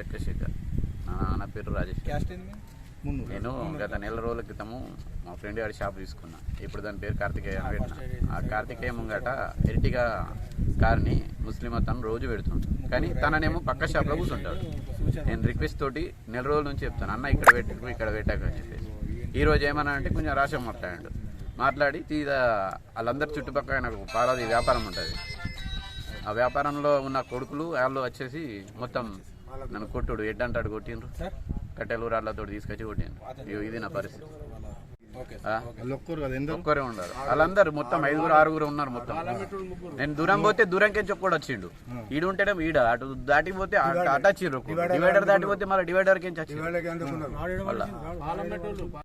లెక్కశేఖర్. నా పేరు రాజేష్. నేను గత నెల రోజుల క్రితము మా ఫ్రెండ్ గారి షాప్ తీసుకున్నా. ఇప్పుడు దాని పేరు కార్తికేయ అని పెట్టిన. ఆ కార్తికేయ ముంగట ఎర్టిగా కార్ని ముస్లిం అతను రోజు పెడుతుంటాడు, కానీ తననేమో పక్క షాప్లో కూర్చుంటాడు. నేను రిక్వెస్ట్ తోటి నెల రోజుల నుంచి చెప్తాను, అన్న ఇక్కడ పెట్టకు ఇక్కడ పెట్టకు అని చెప్పేసి. ఈరోజు ఏమన్నా అంటే కొంచెం రాష్ట్రం మాట్లాడి తీదా వాళ్ళందరి చుట్టుపక్కల నాకు పారాది వ్యాపారం ఉంటుంది. ఆ వ్యాపారంలో ఉన్న కొడుకులు వాళ్ళు వచ్చేసి మొత్తం నన్ను కొట్టుడు ఎడ్డంటాడు కొట్టిండ్రు, కట్టెలు రాళ్ళతో తీసుకొచ్చి కొట్టిండ్రు. ఇది నా పరిస్థితి. ఒక్కరే ఉన్నారు, వాళ్ళందరూ మొత్తం 5-6 ఉన్నారు మొత్తం. నేను దూరం పోతే దూరంకే చెప్పుకోడు వచ్చిండు, ఈడు ఉంటేనే ఈడ అటు దాటిపోతే అటు వచ్చిండ్రు, డివైడర్ దాటిపోతే మళ్ళీ డివైడర్కి వచ్చిండు.